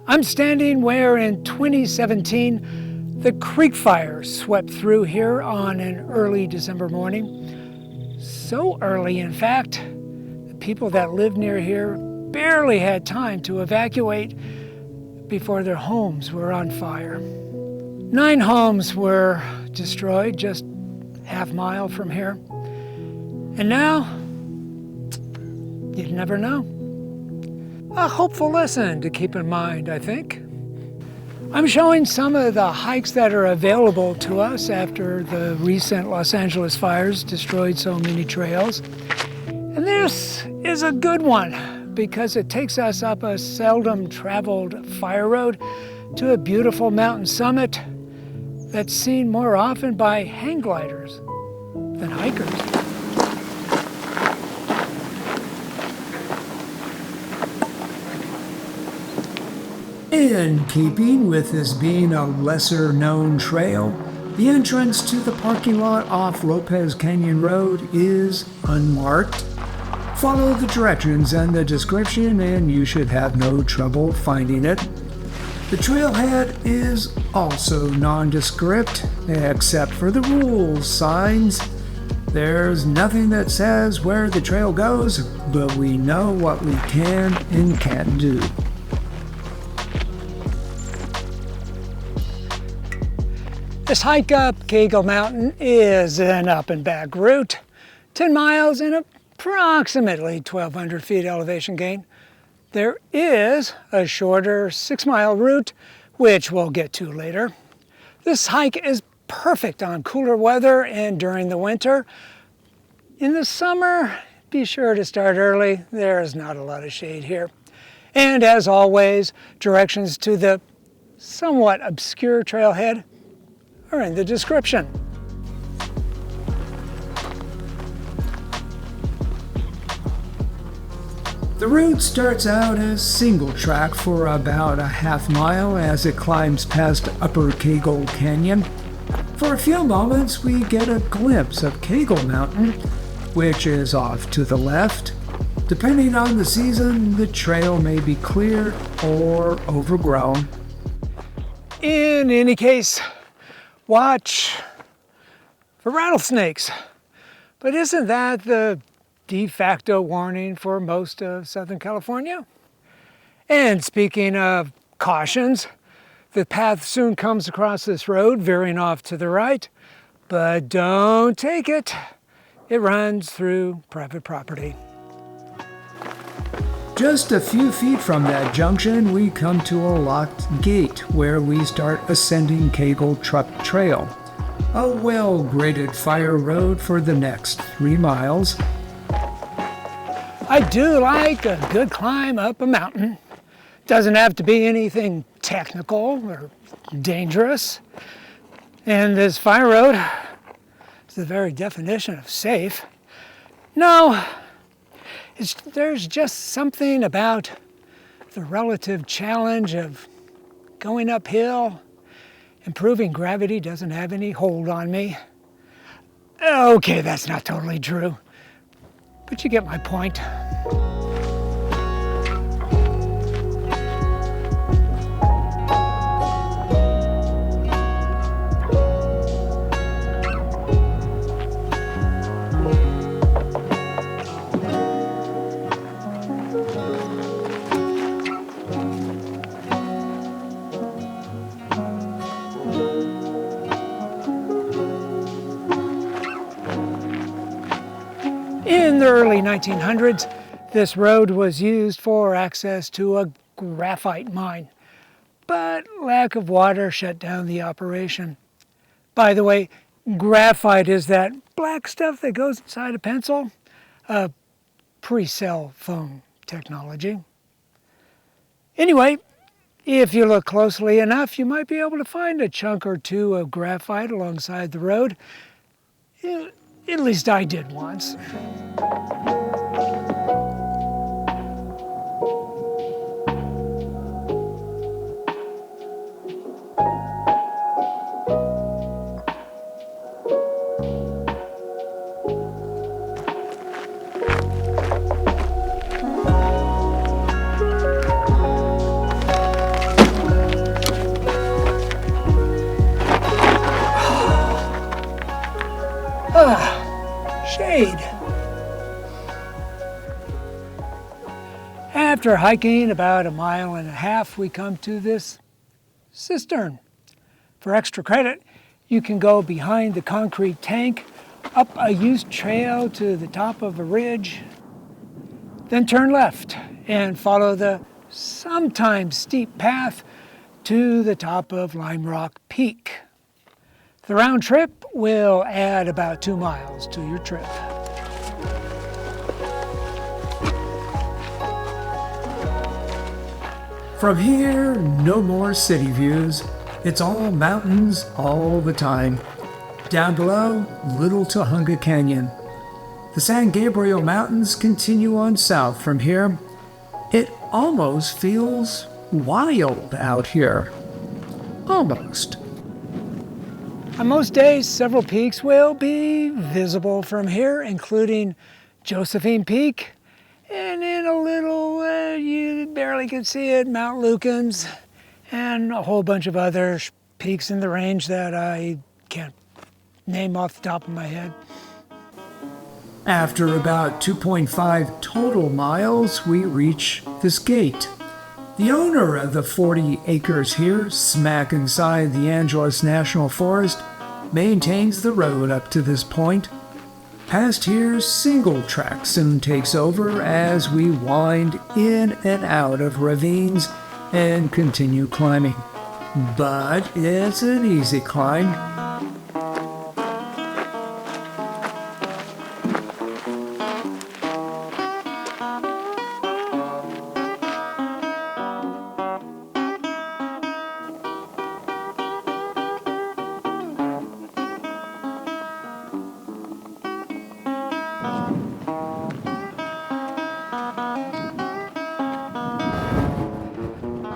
I'm standing where in 2017 the creek fire swept through here on an early December morning. So early, in fact, the people that lived near here barely had time to evacuate before their homes were on fire. 9 homes were destroyed just half-mile from here. And now, you'd never know. A hopeful lesson to keep in mind, I think. I'm showing some of the hikes that are available to us after the recent Los Angeles fires destroyed so many trails. And this is a good one because it takes us up a seldom traveled fire road to a beautiful mountain summit that's seen more often by hang gliders than hikers. In keeping with this being a lesser-known trail, the entrance to the parking lot off Lopez Canyon Road is unmarked. Follow the directions and the description and you should have no trouble finding it. The trailhead is also nondescript, except for the rules signs. There's nothing that says where the trail goes, but we know what we can and can't do. This hike up Kagel Mountain is an up and back route, 10 miles and approximately 1,200 feet elevation gain. There is a shorter 6-mile route, which we'll get to later. This hike is perfect on cooler weather and during the winter. In the summer, be sure to start early. There is not a lot of shade here. And as always, directions to the somewhat obscure trailhead are in the description. The route starts out as single track for about a half mile as it climbs past Upper Kagel Canyon. For a few moments, we get a glimpse of Kagel Mountain, which is off to the left. Depending on the season, the trail may be cleared or overgrown. In any case, watch for rattlesnakes. But isn't that the de facto warning for most of Southern California? And speaking of cautions, the path soon comes across this road, veering off to the right, but don't take it. It runs through private property. Just a few feet from that junction, we come to a locked gate where we start ascending Kagel Truck Trail, a well-graded fire road for the next 3 miles. I do like a good climb up a mountain. Doesn't have to be anything technical or dangerous. And this fire road is the very definition of safe. No, there's just something about the relative challenge of going uphill and proving gravity doesn't have any hold on me. Okay, that's not totally true, but you get my point. In the early 1900s, this road was used for access to a graphite mine, but lack of water shut down the operation. By the way, graphite is that black stuff that goes inside a pencil, a pre-cell phone technology. Anyway, if you look closely enough, you might be able to find a chunk or two of graphite alongside the road. At least I did once. After hiking about 1.5 miles, we come to this cistern. For extra credit, you can go behind the concrete tank, up a used trail to the top of a ridge, then turn left and follow the sometimes steep path to the top of Lime Rock Peak. The round trip will add about 2 miles to your trip. From here, no more city views. It's all mountains all the time. Down below, Little Tujunga Canyon. The San Gabriel Mountains continue on south from here. It almost feels wild out here. Almost. On most days, several peaks will be visible from here, including Josephine Peak, and in a little, you barely can see it, Mount Lukens, and a whole bunch of other peaks in the range that I can't name off the top of my head. After about 2.5 total miles, we reach this gate. The owner of the 40 acres here, smack inside the Angeles National Forest, maintains the road up to this point. Past here, single track soon takes over as we wind in and out of ravines and continue climbing. But it's an easy climb.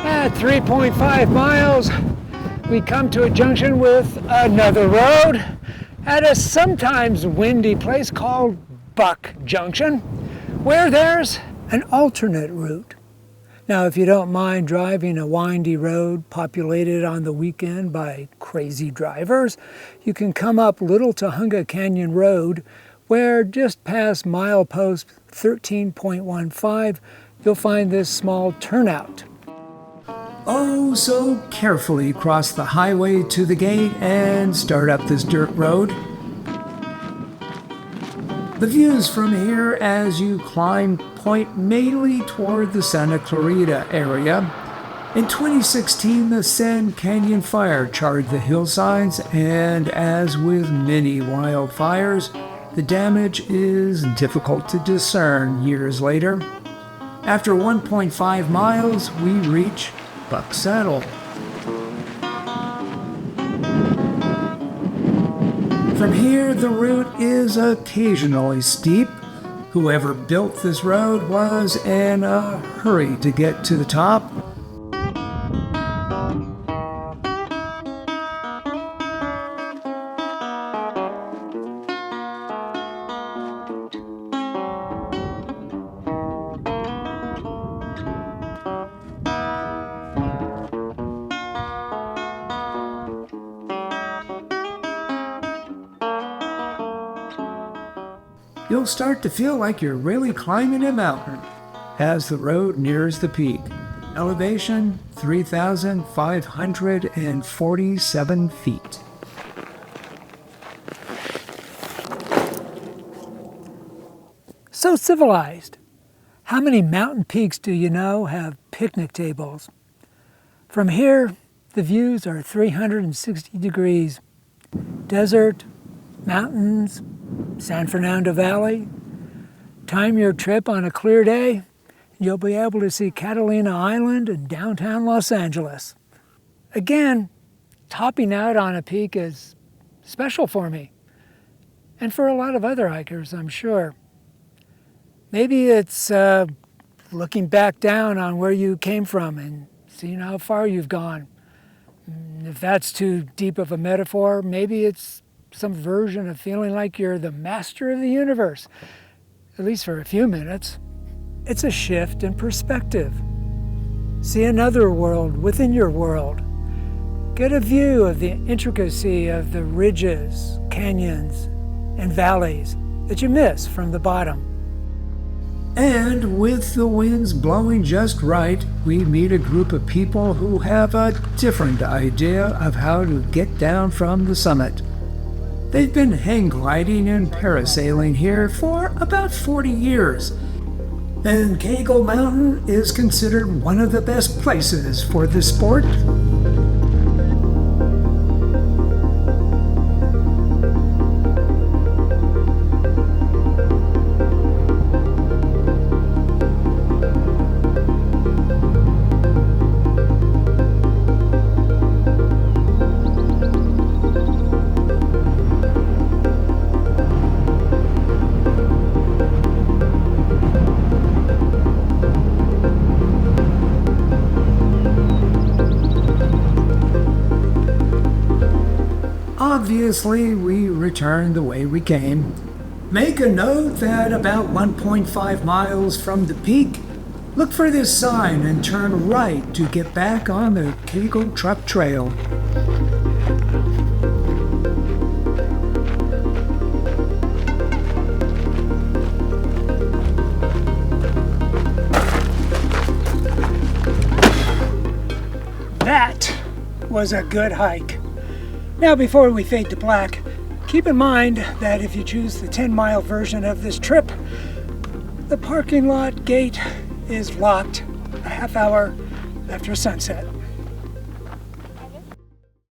At 3.5 miles, we come to a junction with another road at a sometimes windy place called Buck Junction, where there's an alternate route. Now, if you don't mind driving a windy road populated on the weekend by crazy drivers, you can come up Little Tujunga Canyon Road, where just past milepost 13.15, you'll find this small turnout. Oh, so carefully cross the highway to the gate and start up this dirt road. The views from here as you climb point mainly toward the Santa Clarita area. In 2016, the San Canyon fire charred the hillsides, and as with many wildfires, the damage is difficult to discern years later. After 1.5 miles, we reach Buck Saddle. From here, the route is occasionally steep. Whoever built this road was in a hurry to get to the top. You'll start to feel like you're really climbing a mountain as the road nears the peak. Elevation 3,547 feet. So civilized. How many mountain peaks do you know have picnic tables? From here, the views are 360 degrees. Desert, mountains, San Fernando Valley. Time your trip on a clear day, you'll be able to see Catalina Island and downtown Los Angeles. Again, topping out on a peak is special for me, and for a lot of other hikers, I'm sure. Maybe it's looking back down on where you came from and seeing how far you've gone. If that's too deep of a metaphor, maybe it's some version of feeling like you're the master of the universe, at least for a few minutes. It's a shift in perspective. See another world within your world. Get a view of the intricacy of the ridges, canyons, and valleys that you miss from the bottom. And with the winds blowing just right, we meet a group of people who have a different idea of how to get down from the summit. They've been hang gliding and parasailing here for about 40 years, and Kagel Mountain is considered one of the best places for this sport. Obviously, we returned the way we came. Make a note that about 1.5 miles from the peak, look for this sign and turn right to get back on the Kagel Truck Trail. That was a good hike. Now, before we fade to black, keep in mind that if you choose the 10-mile version of this trip, the parking lot gate is locked a half hour after sunset.